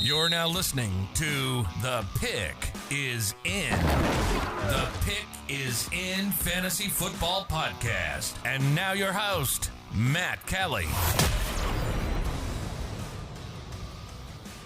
You're now listening to The Pick is In. The Pick is In Fantasy Football Podcast. And now your host, Matt Kelley.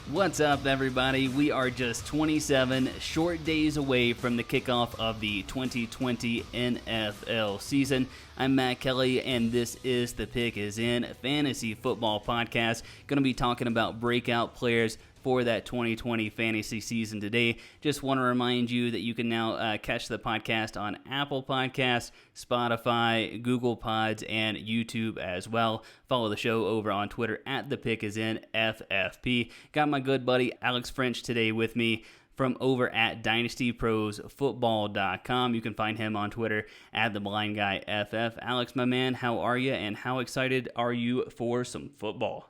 What's up, everybody? We are just 27 short days away from the kickoff of the 2020 NFL season. I'm Matt Kelley, and this is The Pick is In Fantasy Football Podcast. Going to be talking about breakout players for that 2020 fantasy season today. Just want to remind you that you can now catch the podcast on Apple Podcasts, Spotify, Google Pods, and YouTube as well. Follow the show over on Twitter at ThePickIsInFFP. Got my good buddy Alex French today with me from over at DynastyProsFootball.com. You can find him on Twitter at TheBlindGuyFF. Alex, my man, how are you, and how excited are you for some football?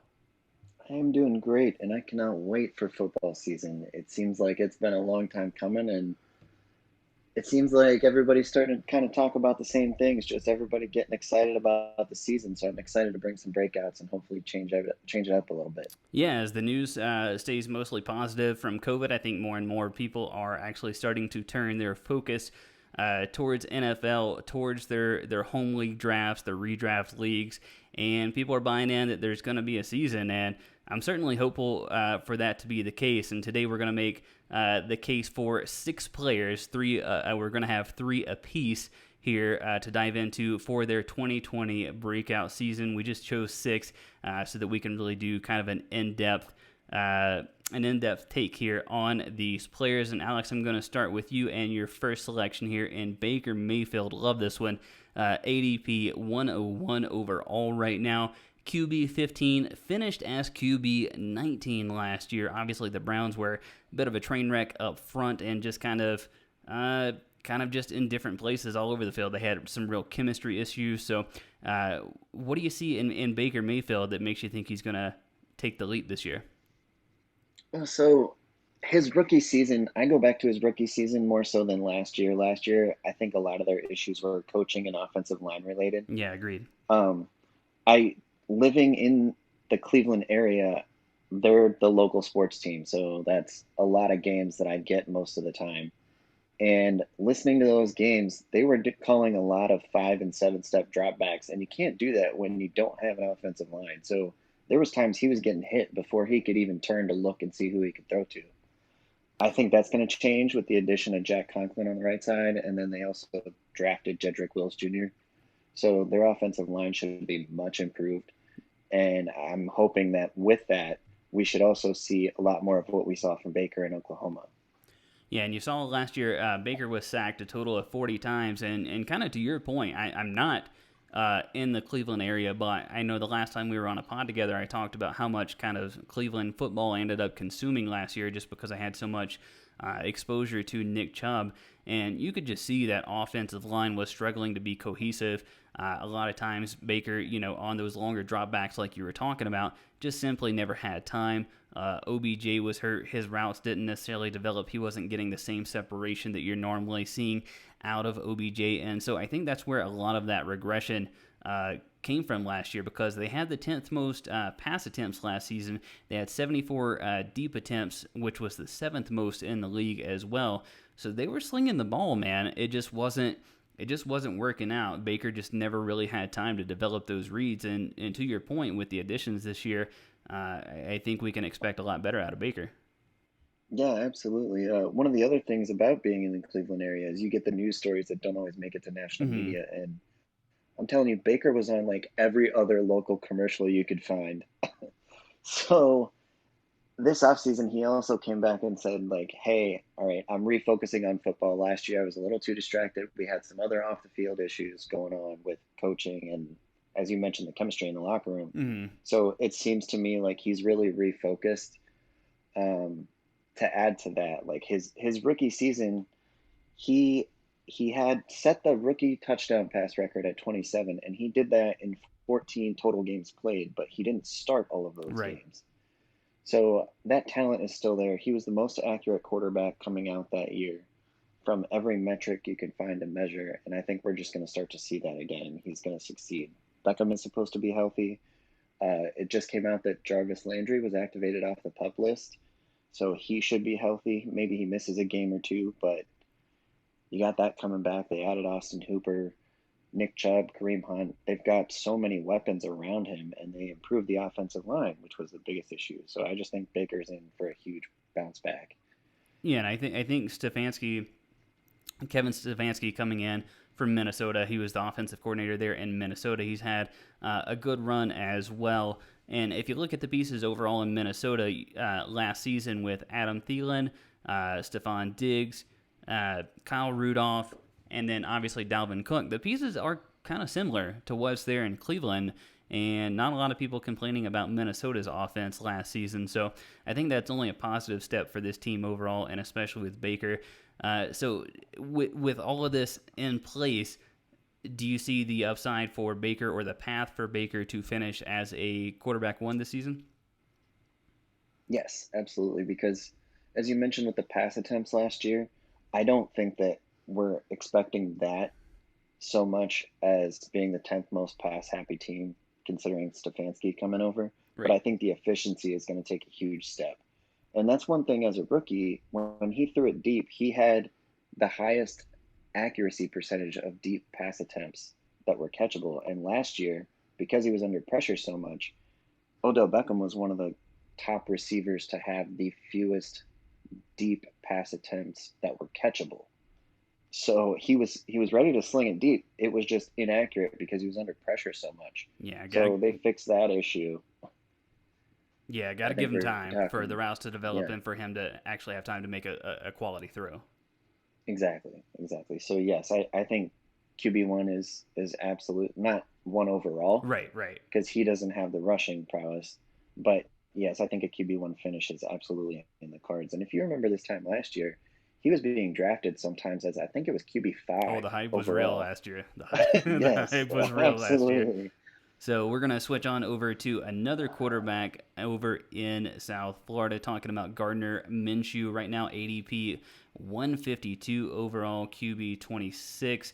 I am doing great, and I cannot wait for football season. It seems like it's been a long time coming, and it seems like everybody's starting to kind of talk about the same things, just everybody getting excited about the season. So I'm excited to bring some breakouts and hopefully change it up a little bit. Yeah, as the news stays mostly positive from COVID, I think more and more people are actually starting to turn their focus towards NFL, towards their home league drafts, their redraft leagues, and people are buying in that there's going to be a season, and I'm certainly hopeful for that to be the case. And today we're going to make the case for 6 players. We're going to have 3 apiece here to dive into for their 2020 breakout season. We just chose 6 so that we can really do kind of an in-depth take here on these players. And Alex, I'm going to start with you and your first selection here in Baker Mayfield. Love this one. ADP 101 overall right now. QB 15, finished as QB 19 last year. Obviously, the Browns were a bit of a train wreck up front and just kind of just in different places all over the field. They had some real chemistry issues. So, what do you see in Baker Mayfield that makes you think he's going to take the leap this year? So his rookie season, I go back to his rookie season more so than last year. Last year, I think a lot of their issues were coaching and offensive line related. Yeah, agreed. Living in the Cleveland area, they're the local sports team. So that's a lot of games that I get most of the time. And listening to those games, they were calling a lot of 5 and 7 step dropbacks. And you can't do that when you don't have an offensive line. So there was times he was getting hit before he could even turn to look and see who he could throw to. I think that's going to change with the addition of Jack Conklin on the right side. And then they also drafted Jedrick Wills Jr. So their offensive line should be much improved. And I'm hoping that with that, we should also see a lot more of what we saw from Baker in Oklahoma. Yeah, and you saw last year Baker was sacked a total of 40 times. And kind of to your point, I'm not in the Cleveland area, but I know the last time we were on a pod together, I talked about how much kind of Cleveland football I ended up consuming last year just because I had so much exposure to Nick Chubb. And you could just see that offensive line was struggling to be cohesive. A lot of times Baker, on those longer dropbacks like you were talking about, just simply never had time. OBJ was hurt. His routes didn't necessarily develop. He wasn't getting the same separation that you're normally seeing out of OBJ. And so I think that's where a lot of that regression came from last year, because they had the 10th most pass attempts last season. They had 74 deep attempts, which was the 7th most in the league as well. So they were slinging the ball, man. It just wasn't working out. Baker just never really had time to develop those reads. And to your point, with the additions this year, I think we can expect a lot better out of Baker. Yeah, absolutely. One of the other things about being in the Cleveland area is you get the news stories that don't always make it to national media. And I'm telling you, Baker was on like every other local commercial you could find. So this offseason, he also came back and said, like, hey, all right, I'm refocusing on football. Last year, I was a little too distracted. We had some other off-the-field issues going on with coaching and, as you mentioned, the chemistry in the locker room. So it seems to me like he's really refocused. To add to that, like his rookie season, he had set the rookie touchdown pass record at 27, and he did that in 14 total games played, but he didn't start all of those games. So that talent is still there. He was the most accurate quarterback coming out that year from every metric you could find and measure, and I think we're just going to start to see that again. He's going to succeed. Beckham is supposed to be healthy. It just came out that Jarvis Landry was activated off the PUP list. So he should be healthy. Maybe he misses a game or two, but you got that coming back. They added Austin Hooper, Nick Chubb, Kareem Hunt. They've got so many weapons around him, and they improved the offensive line, which was the biggest issue. So I just think Baker's in for a huge bounce back. Yeah, and I think Kevin Stefanski coming in from Minnesota. He was the offensive coordinator there in Minnesota. He's had a good run as well. And if you look at the pieces overall in Minnesota last season with Adam Thielen, Stephon Diggs, Kyle Rudolph, and then obviously Dalvin Cook, the pieces are kind of similar to what's there in Cleveland. And not a lot of people complaining about Minnesota's offense last season. So I think that's only a positive step for this team overall, and especially with Baker. So with all of this in place, do you see the upside for Baker or the path for Baker to finish as a quarterback one this season? Yes, absolutely. Because as you mentioned with the pass attempts last year, I don't think that we're expecting that so much as being the 10th most pass happy team, considering Stefanski coming over. But Right. I think the efficiency is going to take a huge step. And that's one thing as a rookie, when he threw it deep, he had the highest accuracy percentage of deep pass attempts that were catchable. And last year, because he was under pressure so much, Odell Beckham was one of the top receivers to have the fewest deep pass attempts that were catchable. So he was ready to sling it deep. It was just inaccurate because he was under pressure so much. Yeah, So they fixed that issue. got I to give think him we're time for talking, the routes to develop yeah, and for him to actually have time to make a quality throw. exactly. So yes, I think QB1 is absolute, not one overall Right. because he doesn't have the rushing prowess, but yes, I think a QB1 finish is absolutely in the cards. And if you remember this time last year, he was being drafted sometimes as I think it was Oh, QB5 the hype was real overall. last year. The Yes, hype was real last year. absolutely. So we're going to switch on over to another quarterback over in South Florida, talking about Gardner Minshew. Right now, ADP 152 overall, QB 26.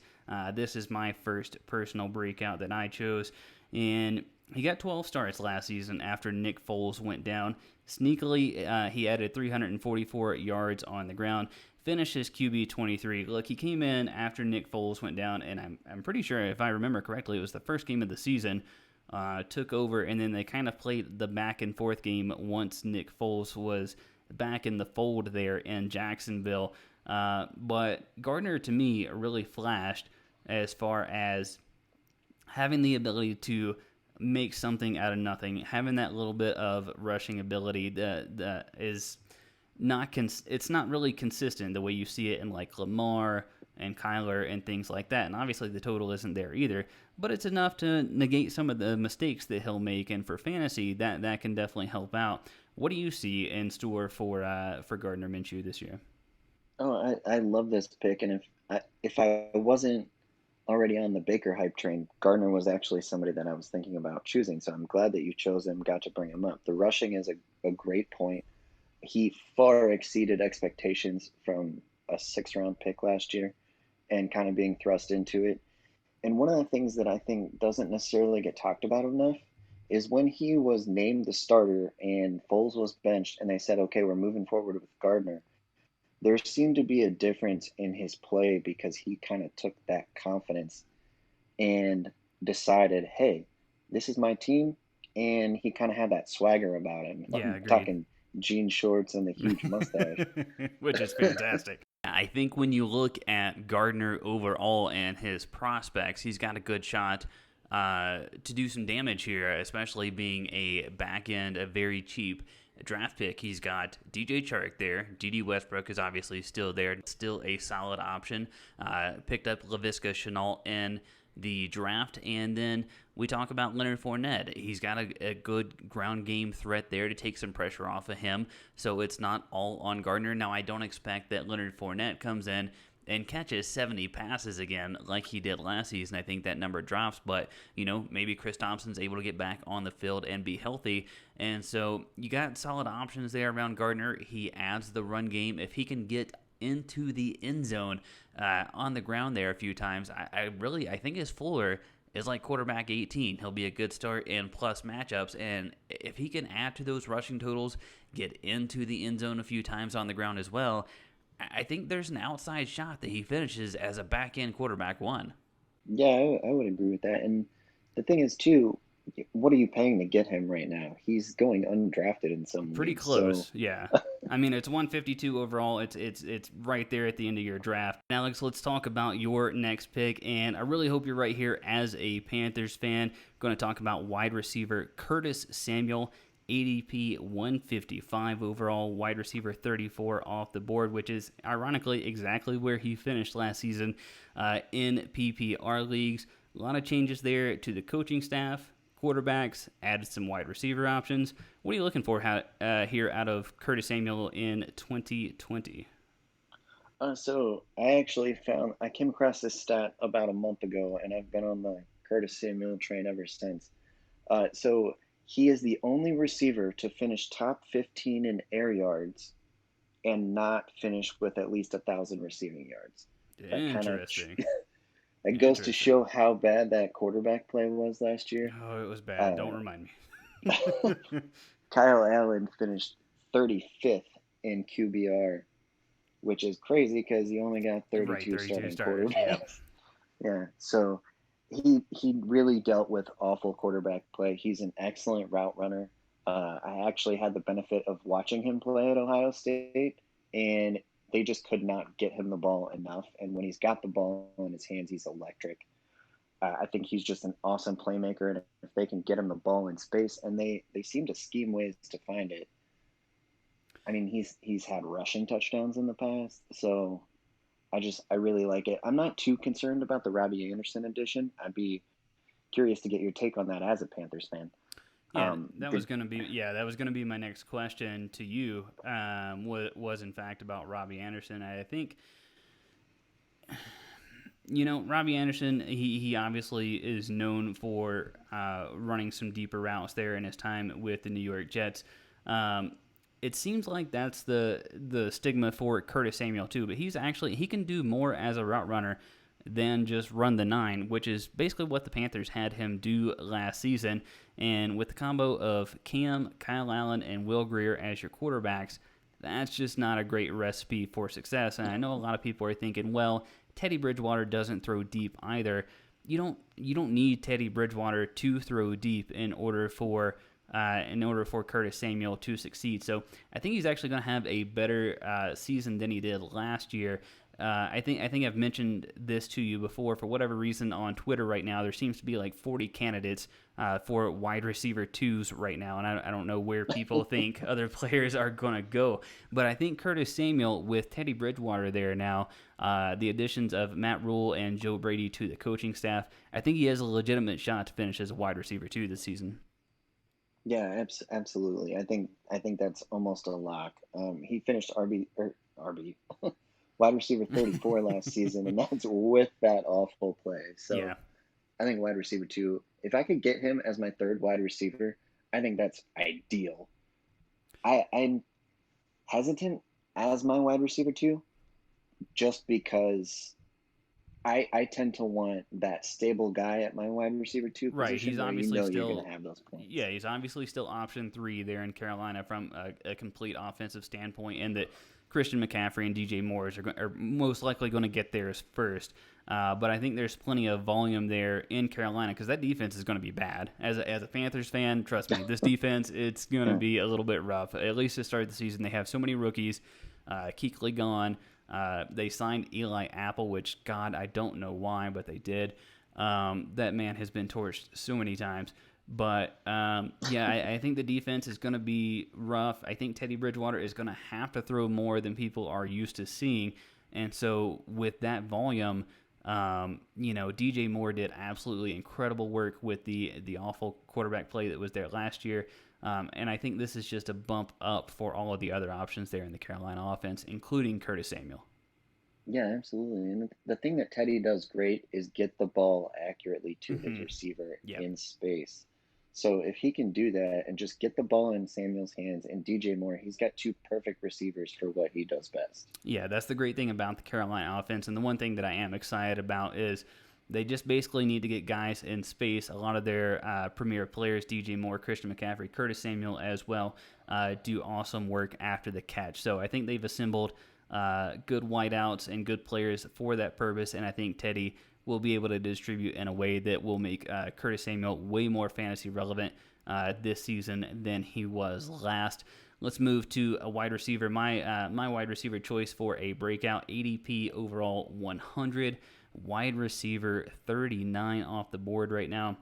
This is my first personal breakout that I chose. And he got 12 starts last season after Nick Foles went down. Sneakily, he added 344 yards on the ground. Finished his QB 23. Look, he came in after Nick Foles went down, and I'm pretty sure, if I remember correctly, it was the first game of the season. Took over, and then they kind of played the back and forth game once Nick Foles was back in the fold there in Jacksonville. But Gardner, to me, really flashed as far as having the ability to make something out of nothing, having that little bit of rushing ability that is it's not really consistent the way you see it in like Lamar and Kyler and things like that. And obviously the total isn't there either, but it's enough to negate some of the mistakes that he'll make. And for fantasy, that can definitely help out. What do you see in store for Gardner Minshew this year? Oh, I love this pick, and if I wasn't already on the Baker hype train, Gardner was actually somebody that I was thinking about choosing. So I'm glad that you chose him, got to bring him up. The rushing is a great point. He far exceeded expectations from a 6th round pick last year and kind of being thrust into it. And one of the things that I think doesn't necessarily get talked about enough is when he was named the starter and Foles was benched and they said, okay, we're moving forward with Gardner, there seemed to be a difference in his play because he kind of took that confidence and decided, hey, this is my team. And he kind of had that swagger about him. Yeah, I'm agreed. talking jean shorts and the huge mustache. Which is fantastic. I think when you look at Gardner overall and his prospects, he's got a good shot to do some damage here, especially being a back end, a very cheap draft pick. He's got DJ Chark there. D.D. Westbrook is obviously still there, still a solid option. Picked up Laviska Shenault in the draft, and then we talk about Leonard Fournette. He's got a good ground game threat there to take some pressure off of him, so it's not all on Gardner. Now, I don't expect that Leonard Fournette comes in and catches 70 passes again like he did last season. I think that number drops, but, maybe Chris Thompson's able to get back on the field and be healthy, and so you got solid options there around Gardner. He adds the run game. If he can get into the end zone on the ground there a few times, I think his floor is like quarterback 18. He'll be a good start in plus matchups, and if he can add to those rushing totals, get into the end zone a few times on the ground as well, I think there's an outside shot that he finishes as a back-end quarterback 1. Yeah, I would agree with that. And the thing is, too, what are you paying to get him right now? He's going undrafted in some Pretty leagues. So close, yeah. I mean, it's 152 overall. It's right there at the end of your draft. Alex, let's talk about your next pick, and I really hope you're right here as a Panthers fan. I'm going to talk about wide receiver Curtis Samuel, ADP 155 overall, wide receiver 34 off the board, which is ironically exactly where he finished last season in PPR leagues. A lot of changes there to the coaching staff, quarterbacks, added some wide receiver options. What are you looking for here out of Curtis Samuel in 2020? so I came across this stat about a month ago, and I've been on the Curtis Samuel train ever since. So he is the only receiver to finish top 15 in air yards and not finish with at least 1,000 receiving yards. That kind of Interesting. that goes to Interesting. show how bad that quarterback play was last year. Oh, it was bad. Don't Uh, remind me. Kyle Allen finished 35th in QBR, which is crazy because he only got Right, 32 32 starting starters. Yep. quarterbacks. Yeah, so he really dealt with awful quarterback play. He's an excellent route runner. I actually had the benefit of watching him play at Ohio State, and they just could not get him the ball enough. And when he's got the ball in his hands, he's electric. I think he's just an awesome playmaker, and if they can get him the ball in space, and they seem to scheme ways to find it. I mean, he's had rushing touchdowns in the past, so I really like it. I'm not too concerned about the Robbie Anderson addition. I'd be curious to get your take on that as a Panthers fan. Yeah, that The was gonna be my next question to you. Was in fact about Robbie Anderson. I think Robbie Anderson. He obviously is known for running some deeper routes there in his time with the New York Jets. It seems like that's the stigma for Curtis Samuel too, but he can do more as a route runner than just run the 9, which is basically what the Panthers had him do last season. And with the combo of Cam, Kyle Allen, and Will Grier as your quarterbacks, that's just not a great recipe for success. And I know a lot of people are thinking, well, Teddy Bridgewater doesn't throw deep either. You don't need Teddy Bridgewater to throw deep in order for Curtis Samuel to succeed. So I think he's actually going to have a better season than he did last year. I think I've mentioned this to you before. For whatever reason, on Twitter right now, there seems to be like 40 candidates for wide receiver 2s right now, and I don't know where people think other players are going to go. But I think Curtis Samuel, with Teddy Bridgewater there now, the additions of Matt Rule and Joe Brady to the coaching staff, I think he has a legitimate shot to finish as a wide receiver 2 this season. Yeah, absolutely. I think that's almost a lock. He finished RB wide receiver 34 last season, and that's with that awful play. So Yeah. I think wide receiver 2. If I could get him as my third wide receiver, I think that's ideal. I'm hesitant as my wide receiver 2, just because I tend to want that stable guy at my wide receiver 2 Right, position he's where obviously you're still, going to have those points. yeah, he's obviously still option 3 there in Carolina from a complete offensive standpoint, and that Christian McCaffrey and DJ Moore are most likely going to get theirs first. But I think there's plenty of volume there in Carolina because that defense is going to be bad. As a Panthers fan, trust me, this defense, it's going to be a little bit rough. At least to start the season, they have so many rookies. Kuechly gone. They signed Eli Apple, which, God, I don't know why, but they did. That man has been torched so many times. But, I think the defense is going to be rough. I think Teddy Bridgewater is going to have to throw more than people are used to seeing. And so with that volume, DJ Moore did absolutely incredible work with the awful quarterback play that was there last year. And I think this is just a bump up for all of the other options there in the Carolina offense, including Curtis Samuel. Yeah, absolutely. And the thing that Teddy does great is get the ball accurately to his receiver in space. So if he can do that and just get the ball in Samuel's hands and DJ Moore, he's got 2 perfect receivers for what he does best. Yeah, that's the great thing about the Carolina offense. And the one thing that I am excited about is they just basically need to get guys in space. A lot of their premier players, DJ Moore, Christian McCaffrey, Curtis Samuel as well, do awesome work after the catch. So I think they've assembled good wideouts and good players for that purpose, and I think Teddy will be able to distribute in a way that will make Curtis Samuel way more fantasy relevant this season than he was last. Let's move to a wide receiver. My wide receiver choice for a breakout, ADP overall 100, wide receiver 39 off the board right now.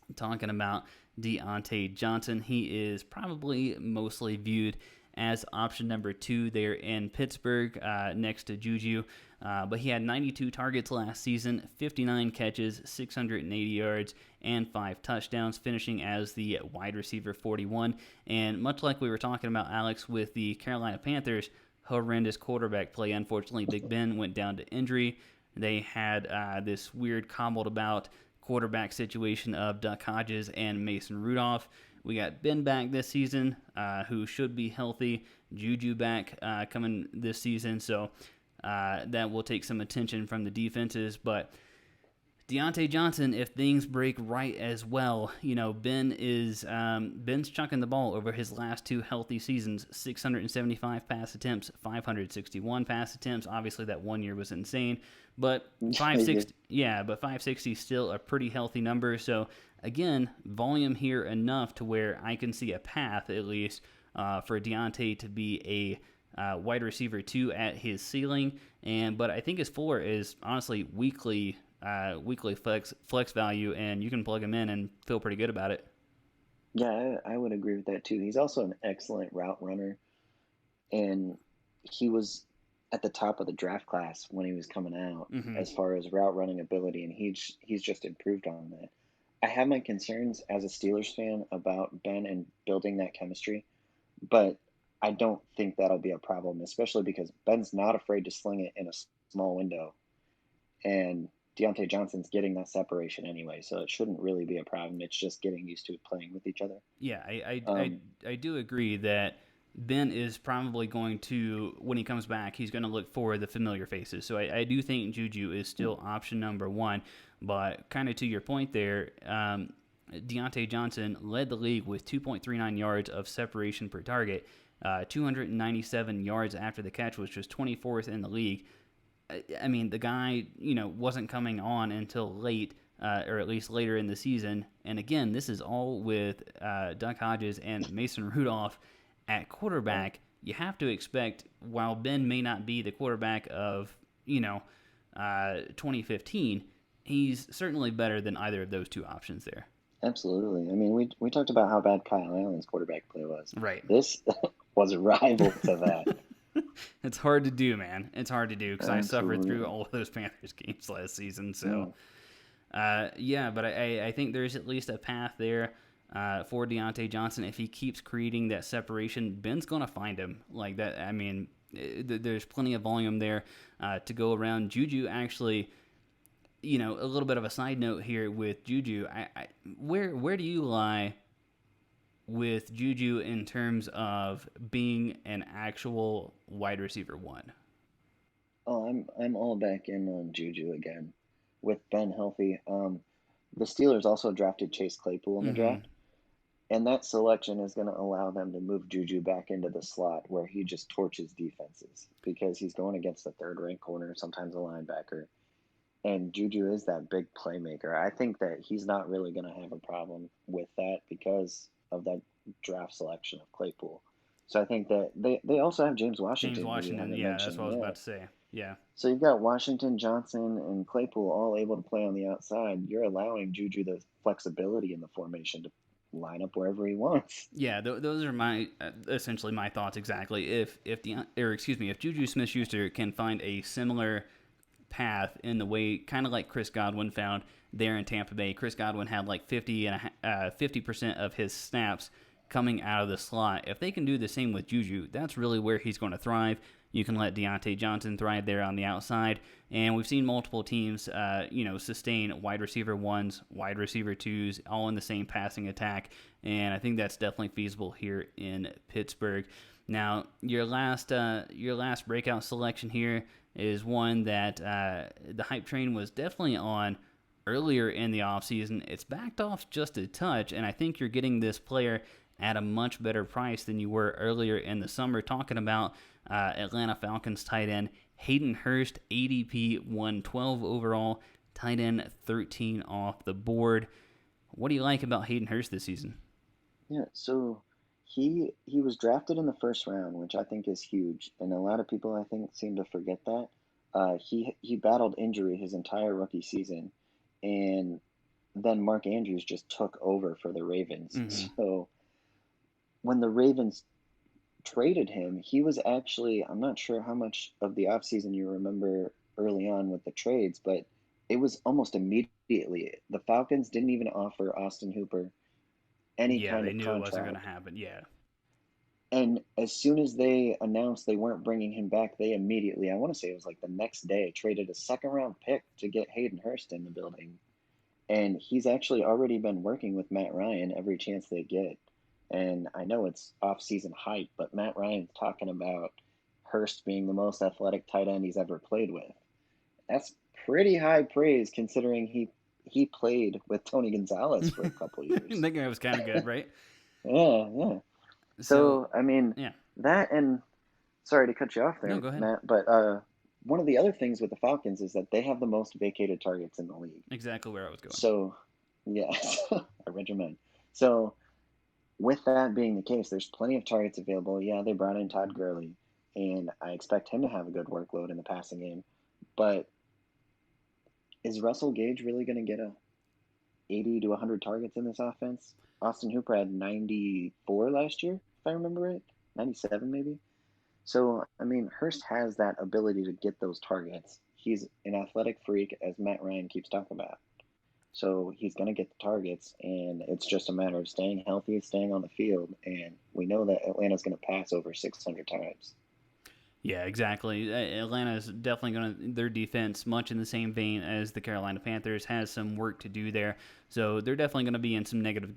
I'm talking about Deontay Johnson. He is probably mostly viewed as option number 2 there in Pittsburgh next to Juju. But he had 92 targets last season, 59 catches, 680 yards, and 5 touchdowns, finishing as the wide receiver 41. And much like we were talking about, Alex, with the Carolina Panthers, horrendous quarterback play. Unfortunately, Big Ben went down to injury. They had this weird cobbled about quarterback situation of Duck Hodges and Mason Rudolph. We got Ben back this season, who should be healthy. Juju back coming this season, so that will take some attention from the defenses. But Deontay Johnson, if things break right as well, Ben's chucking the ball over his last 2 healthy seasons. 675 pass attempts, 561 pass attempts. Obviously, that 1 year was insane, but 560. Yeah, but 560 is still a pretty healthy number. So again, volume here enough to where I can see a path at least for Deontay to be a wide receiver 2 at his ceiling, but I think his floor is honestly weekly flex value, and you can plug him in and feel pretty good about it. Yeah, I would agree with that too. He's also an excellent route runner, and he was at the top of the draft class when he was coming out as far as route running ability, and he's just improved on that. I have my concerns as a Steelers fan about Ben and building that chemistry, but I don't think that'll be a problem, especially because Ben's not afraid to sling it in a small window, and Deontay Johnson's getting that separation anyway, so it shouldn't really be a problem. It's just getting used to playing with each other. Yeah, I do agree that Ben is probably going to, when he comes back, he's going to look for the familiar faces. So I do think Juju is still option number 1, but kind of to your point there, Deontay Johnson led the league with 2.39 yards of separation per target, 297 yards after the catch, which was 24th in the league. I mean, the guy, wasn't coming on until late, or at least later in the season. And again, this is all with Duck Hodges and Mason Rudolph at quarterback. You have to expect, while Ben may not be the quarterback of, 2015, he's certainly better than either of those 2 options there. Absolutely. I mean, we talked about how bad Kyle Allen's quarterback play was. Right. This was a rival to that. It's hard to do, man. It's hard to do because I suffered through all of those Panthers games last season. So, but I think there's at least a path there for Deontay Johnson. If he keeps creating that separation, Ben's going to find him like that. I mean, there's plenty of volume there to go around. Juju actually, a little bit of a side note here with Juju. Where do you lie with Juju in terms of being an actual wide receiver 1? Oh, I'm all back in on Juju again with Ben healthy. The Steelers also drafted Chase Claypool in the draft, and that selection is going to allow them to move Juju back into the slot where he just torches defenses because he's going against the 3rd-ranked corner, sometimes a linebacker, and Juju is that big playmaker. I think that he's not really going to have a problem with that because of that draft selection of Claypool. So I think that they also have James Washington. Yeah, that's what I was about to say. Yeah. So you've got Washington, Johnson, and Claypool all able to play on the outside. You're allowing Juju the flexibility in the formation to line up wherever he wants. Yeah, those are my essentially my thoughts exactly. If Juju Smith-Schuster can find a similar path in the way, kind of like Chris Godwin found there in Tampa Bay. Chris Godwin had like 50% of his snaps coming out of the slot. If they can do the same with Juju, that's really where he's going to thrive. You can let Deontay Johnson thrive there on the outside. And we've seen multiple teams, sustain wide receiver 1s, wide receiver 2s, all in the same passing attack. And I think that's definitely feasible here in Pittsburgh. Now, your last breakout selection here is one that the hype train was definitely on earlier in the offseason. It's backed off just a touch, and I think you're getting this player at a much better price than you were earlier in the summer. Talking about Atlanta Falcons tight end Hayden Hurst, ADP 112 overall, tight end 13 off the board. What do you like about Hayden Hurst this season? Yeah, so he was drafted in the first round, which I think is huge, and a lot of people I think seem to forget that. He battled injury his entire rookie season, and then Mark Andrews just took over for the Ravens. Mm-hmm. So when the Ravens traded him, he was actually, I'm not sure how much of the offseason you remember early on with the trades, but it was almost immediately. The Falcons didn't even offer Austin Hooper any Yeah, kind they of knew it wasn't going contract. to happen. Yeah. And as soon as they announced they weren't bringing him back, they immediately, I want to say it was like the next day, traded a second round pick to get Hayden Hurst in the building. And he's actually already been working with Matt Ryan every chance they get. And I know it's off-season hype, but Matt Ryan's talking about Hurst being the most athletic tight end he's ever played with. That's pretty high praise considering he played with Tony Gonzalez for a couple I years. think it was kind of good, right? Yeah. So, So I mean, yeah. that, and sorry to cut you off No, there, go ahead. Matt, but one of the other things with the Falcons is that they have the most vacated targets in the league. Exactly where I was going. So, yeah, I read your mind. So, with that being the case, there's plenty of targets available. Yeah, they brought in Todd Gurley, and I expect him to have a good workload in the passing game. But is Russell Gage really going to get 80 to 100 targets in this offense? Austin Hooper had 94 last year, if I remember right. 97 maybe. So, I mean, Hurst has that ability to get those targets. He's an athletic freak, as Matt Ryan keeps talking about. So he's going to get the targets, and it's just a matter of staying healthy, staying on the field, and we know that Atlanta's going to pass over 600 times. Yeah, exactly. Atlanta's definitely going to, their defense, much in the same vein as the Carolina Panthers, has some work to do there. So they're definitely going to be in some negative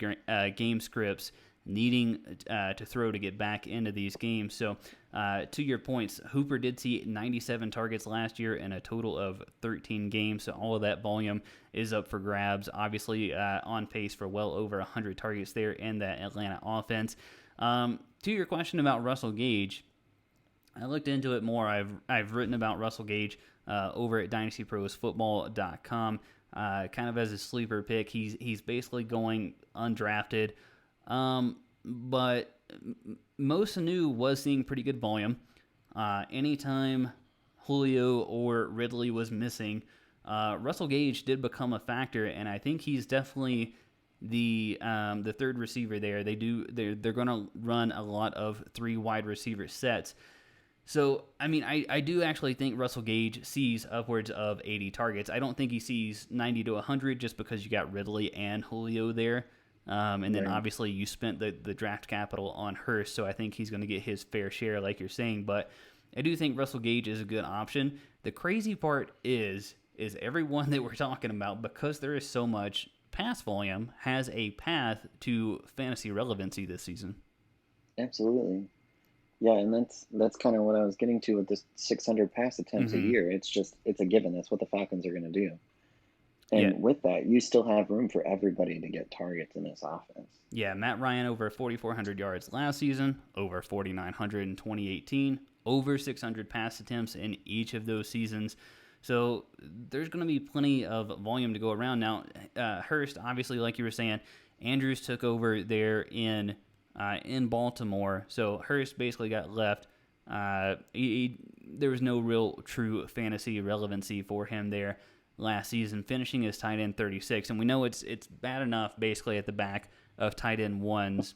game scripts, needing to throw to get back into these games. So to your points, Hooper did see 97 targets last year in a total of 13 games. So all of that volume is up for grabs. Obviously on pace for well over 100 targets there in that Atlanta offense. To your question about Russell Gage, I looked into it more. I've written about Russell Gage over at DynastyProsFootball.com, kind of as a sleeper pick. He's basically going undrafted, but Mo Sanu was seeing pretty good volume. Anytime Julio or Ridley was missing, Russell Gage did become a factor, and I think he's definitely the third receiver there. They're going to run a lot of 3 wide receiver sets. So, I mean, I do actually think Russell Gage sees upwards of 80 targets. I don't think he sees 90 to 100 just because you got Ridley and Julio there. And then obviously you spent the draft capital on Hurst, so I think he's going to get his fair share like you're saying. But I do think Russell Gage is a good option. The crazy part is everyone that we're talking about, because there is so much pass volume, has a path to fantasy relevancy this season. Absolutely. Yeah, and that's kind of what I was getting to with this 600 pass attempts a year. It's a given. That's what the Falcons are going to do. And with that, you still have room for everybody to get targets in this offense. Yeah, Matt Ryan over 4,400 yards last season, over 4,900 in 2018, over 600 pass attempts in each of those seasons. So there's going to be plenty of volume to go around. Now, Hurst, obviously, like you were saying, Andrews took over there in Baltimore, so Hurst basically got left. There was no real true fantasy relevancy for him there last season, finishing as tight end 36, and we know it's bad enough basically at the back of tight end ones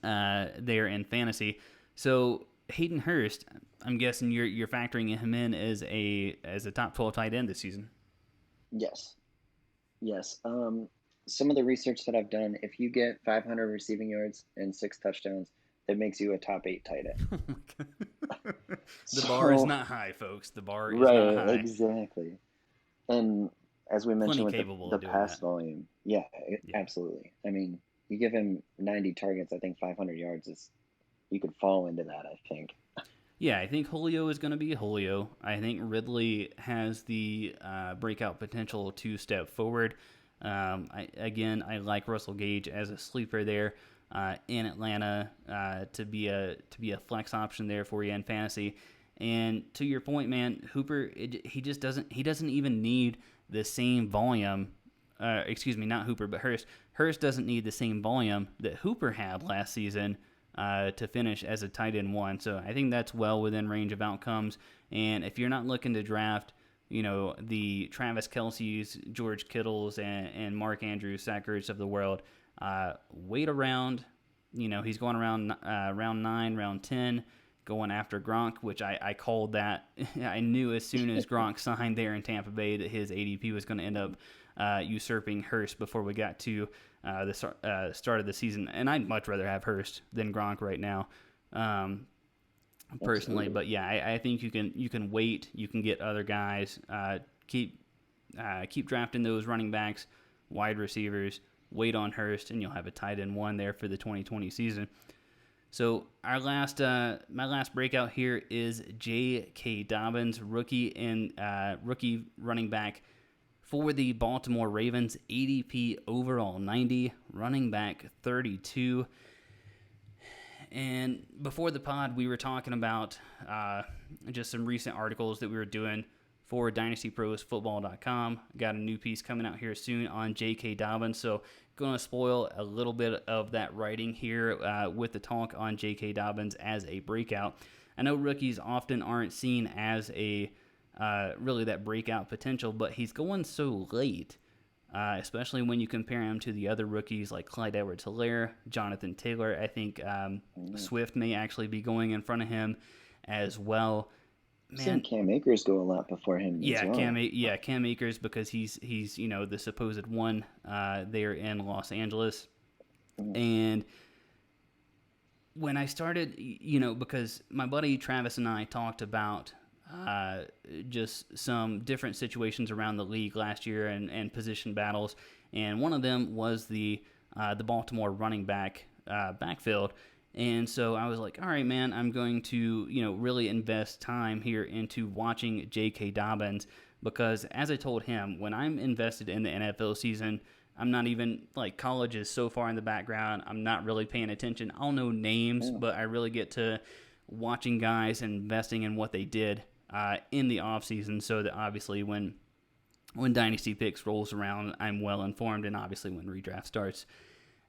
there in fantasy. So Hayden Hurst, I'm guessing you're factoring him in as a top 12 tight end this season. Yes. Some of the research that I've done, if you get 500 receiving yards and 6 touchdowns, that makes you a top 8 tight end. Oh my God. The bar is not high, folks. The bar is not high. Right, exactly. And as we mentioned with the pass volume, absolutely. I mean, you give him 90 targets, I think 500 yards you could fall into that, I think. Yeah, I think Julio is going to be Julio. I think Ridley has the breakout potential to step forward. I like Russell Gage as a sleeper there in Atlanta to be a flex option there for you in fantasy. And to your point, man, Hooper, he doesn't even need the same volume. Excuse me, not Hooper, but Hurst. Hurst doesn't need the same volume that Hooper had last season to finish as a tight end one. So I think that's well within range of outcomes. And if you're not looking to draft, the Travis Kelce's, George Kittles, and Mark Andrews, Zach Ertz of the world, wait around. He's going around round 9, round 10, going after Gronk, which I called that. I knew as soon as Gronk signed there in Tampa Bay that his ADP was going to end up usurping Hurst before we got to the start of the season. And I'd much rather have Hurst than Gronk right now, personally. But yeah, I think you can wait. You can get other guys. Keep drafting those running backs, wide receivers. Wait on Hurst, and you'll have a tight end one there for the 2020 season. So our my last breakout here is J.K. Dobbins, rookie running back for the Baltimore Ravens, ADP overall 90, running back 32. And before the pod, we were talking about just some recent articles that we were doing for DynastyProsFootball.com. Got a new piece coming out here soon on J.K. Dobbins, so going to spoil a little bit of that writing here with the talk on J.K. Dobbins as a breakout. I know rookies often aren't seen as a really that breakout potential, but he's going so late, especially when you compare him to the other rookies like Clyde Edwards-Helaire, Jonathan Taylor. I think Swift may actually be going in front of him as well. I've seen Cam Akers go a lot before him. Yeah, as well. Cam Akers, because he's the supposed one there in Los Angeles. And when I started, because my buddy Travis and I talked about just some different situations around the league last year and position battles, and one of them was the Baltimore running backfield. And so I was like, all right, man, I'm going to, really invest time here into watching J.K. Dobbins, because as I told him, when I'm invested in the NFL season, I'm not even, college is so far in the background, I'm not really paying attention. I'll know names, but I really get to watching guys and investing in what they did in the offseason, so that obviously when Dynasty Picks rolls around, I'm well informed, and obviously when redraft starts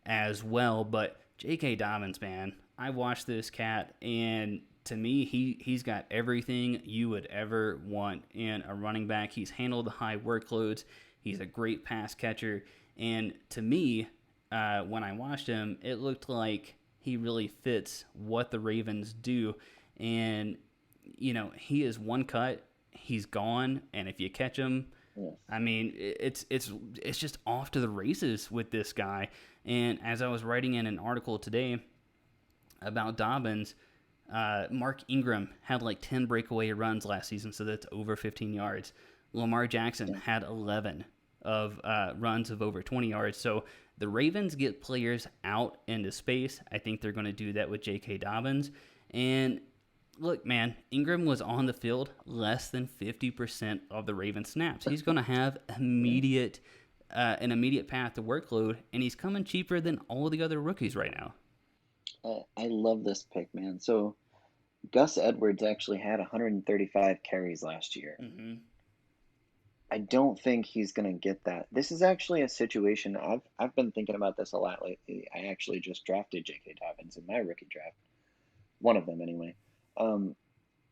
as well. But J.K. Dobbins, man, I watched this cat, and to me, he's got everything you would ever want in a running back. He's handled the high workloads. He's a great pass catcher. And to me, when I watched him, it looked like he really fits what the Ravens do. And, he is one cut, he's gone, and if you catch him, I mean, it's just off to the races with this guy. And as I was writing in an article today about Dobbins, Mark Ingram had 10 breakaway runs last season, so that's over 15 yards. Lamar Jackson had 11 of runs of over 20 yards. So the Ravens get players out into space. I think they're going to do that with J.K. Dobbins. And look, man, Ingram was on the field less than 50% of the Ravens snaps. He's going to have an immediate path to workload, and he's coming cheaper than all the other rookies right now. I love this pick, man. So Gus Edwards actually had 135 carries last year. Mm-hmm. I don't think he's going to get that. This is actually a situation I've been thinking about this a lot lately. I actually just drafted J.K. Dobbins in my rookie draft. One of them, anyway.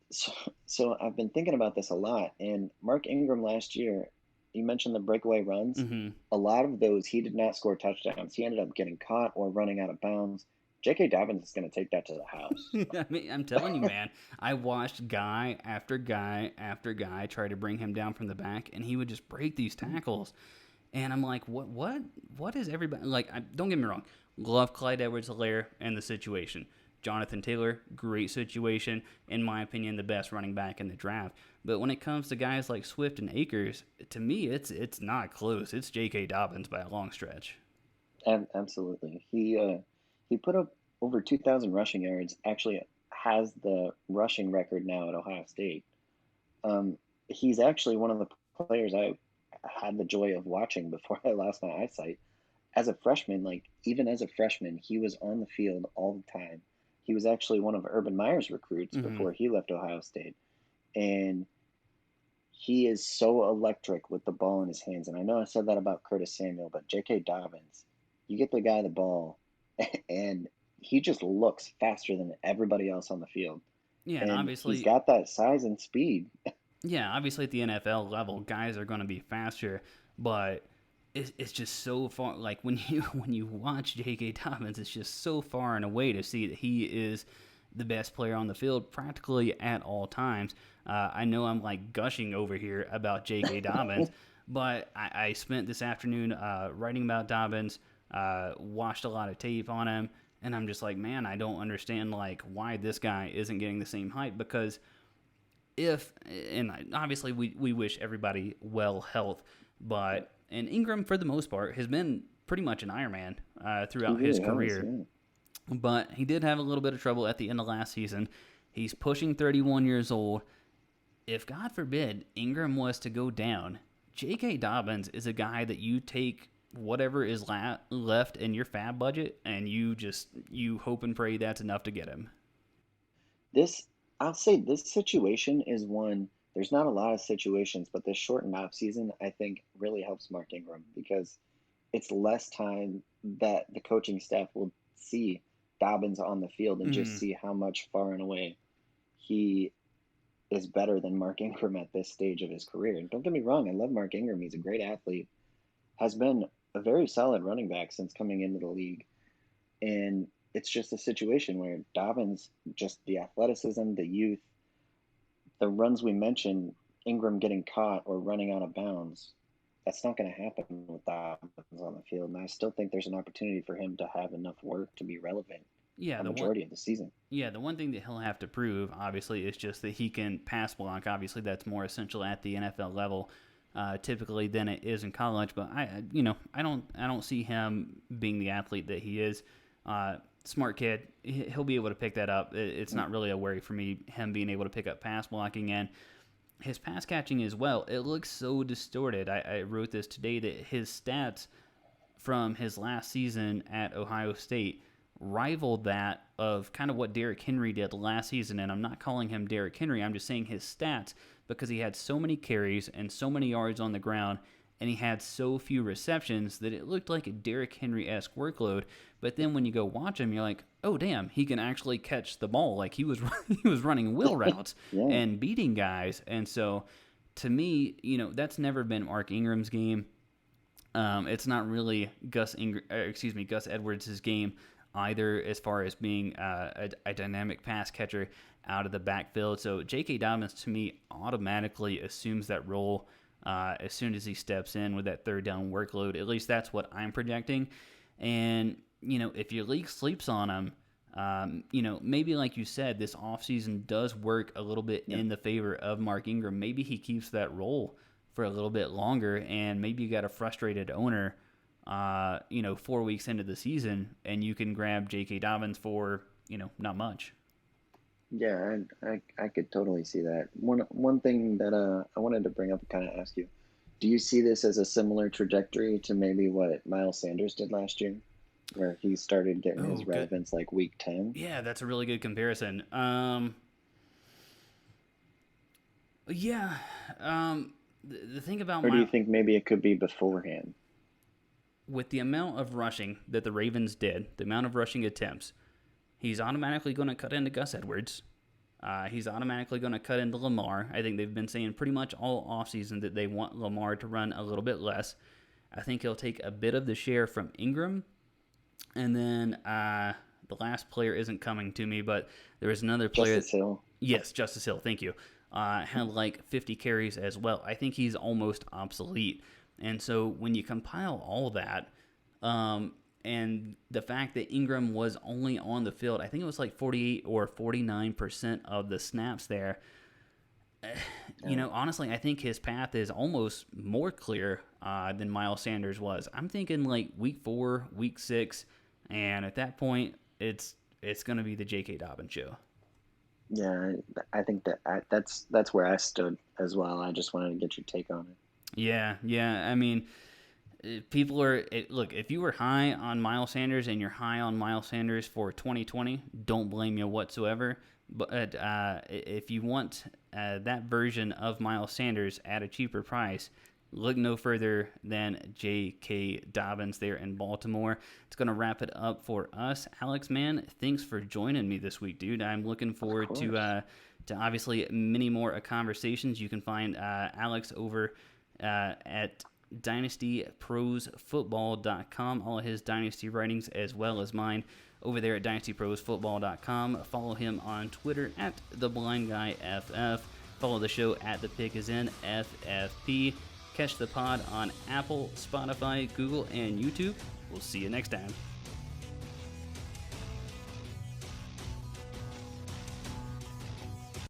So I've been thinking about this a lot. And Mark Ingram last year, you mentioned the breakaway runs. Mm-hmm. A lot of those, he did not score touchdowns. He ended up getting caught or running out of bounds. J.K. Dobbins is going to take that to the house. I mean, I'm telling you, man, I watched guy after guy after guy try to bring him down from the back, and he would just break these tackles. And I'm like, what is everybody like? Don't get me wrong, love Clyde Edwards-Helaire and the situation. Jonathan Taylor, great situation. In my opinion, the best running back in the draft. But when it comes to guys like Swift and Akers, to me, it's not close. It's J.K. Dobbins by a long stretch. Absolutely. He put up over 2,000 rushing yards. Actually, has the rushing record now at Ohio State. Um, he's actually one of the players I had the joy of watching before I lost my eyesight. As a freshman, like even as a freshman, he was on the field all the time. He was actually one of Urban Meyer's recruits Mm-hmm. before he left Ohio State. And he is so electric with the ball in his hands. And I know I said that about Curtis Samuel, but J.K. Dobbins, you get the guy the ball, and he just looks faster than everybody else on the field. Yeah, and And he's obviously, got that size and speed. yeah, obviously at the NFL level, guys are going to be faster, but it's just so far. Like when you watch J.K. Dobbins, it's just so far and away to see that he is the best player on the field practically at all times. I know I'm like gushing over here about J.K. Dobbins, but I spent this afternoon writing about Dobbins, watched a lot of tape on him, and I'm just like, man, I don't understand like why this guy isn't getting the same hype because if, and obviously we wish everybody well health, but and Ingram for the most part has been pretty much an Ironman throughout his career. Yeah. But he did have a little bit of trouble at the end of last season. He's pushing 31 years old. If, God forbid, Ingram was to go down, J.K. Dobbins is a guy that you take whatever is left in your fab budget and you hope and pray that's enough to get him. I'll say this situation is one. There's not a lot of situations, but this shortened off season I think really helps Mark Ingram because it's less time that the coaching staff will see Dobbins on the field and just see how much far and away he is better than Mark Ingram at this stage of his career. And don't get me wrong, I love Mark Ingram. He's a great athlete, has been a very solid running back since coming into the league. And it's just a situation where Dobbins, just the athleticism, the youth, the runs we mentioned, Ingram getting caught or running out of bounds, that's not going to happen with Dobbins on the field. And I still think there's an opportunity for him to have enough work to be relevant Yeah, a majority of the season. Yeah, the one thing that he'll have to prove, obviously, is just that he can pass block. Obviously, that's more essential at the NFL level, typically than it is in college. But I don't see him being the athlete that he is. Smart kid, he'll be able to pick that up. It's not really a worry for me, him being able to pick up pass blocking and his pass catching as well. It looks so distorted. I wrote this today that his stats from his last season at Ohio State rivaled that of kind of what Derrick Henry did last season. And I'm not calling him Derrick Henry. I'm just saying his stats because he had so many carries and so many yards on the ground and he had so few receptions that it looked like a Derrick Henry-esque workload. But then when you go watch him, you're like, oh, damn, he can actually catch the ball. Like he was running wheel routes and beating guys. And so to me, that's never been Mark Ingram's game. It's not really Gus Edwards' game either as far as being a dynamic pass catcher out of the backfield. So J.K. Dobbins, to me, automatically assumes that role as soon as he steps in with that third down workload. At least that's what I'm projecting. And, if your league sleeps on him, maybe like you said, this offseason does work a little bit in the favor of Mark Ingram. Maybe he keeps that role for a little bit longer, and maybe you got a frustrated owner 4 weeks into the season, and you can grab J.K. Dobbins for, not much. Yeah, I could totally see that. One thing that I wanted to bring up and kind of ask you, do you see this as a similar trajectory to maybe what Miles Sanders did last year, where he started getting his relevance like week 10? Yeah, that's a really good comparison. The thing about or do you think maybe it could be beforehand? With the amount of rushing that the Ravens did, the amount of rushing attempts, he's automatically going to cut into Gus Edwards. He's automatically going to cut into Lamar. I think they've been saying pretty much all offseason that they want Lamar to run a little bit less. I think he'll take a bit of the share from Ingram. And then the last player isn't coming to me, but there is another player. Justice Hill. Yes, Justice Hill. Thank you. Had like 50 carries as well. I think he's almost obsolete. And so when you compile all that, and the fact that Ingram was only on the field, I think it was like 48 or 49% of the snaps there. Honestly, I think his path is almost more clear than Miles Sanders was. I'm thinking like week 4, week 6, and at that point, it's going to be the J.K. Dobbins show. Yeah, I think that's where I stood as well. I just wanted to get your take on it. Yeah. I mean, people look, if you were high on Miles Sanders and you're high on Miles Sanders for 2020, don't blame you whatsoever. But if you want that version of Miles Sanders at a cheaper price, look no further than J.K. Dobbins there in Baltimore. It's going to wrap it up for us. Alex, man, thanks for joining me this week, dude. I'm looking forward to obviously many more conversations. You can find Alex over at dynastyprosfootball.com. All of his Dynasty writings as well as mine over there at dynastyprosfootball.com. Follow him on Twitter at TheBlindGuyFF. Follow the show at The Pick Is In FFP. Catch the pod on Apple, Spotify, Google, and YouTube. We'll see you next time.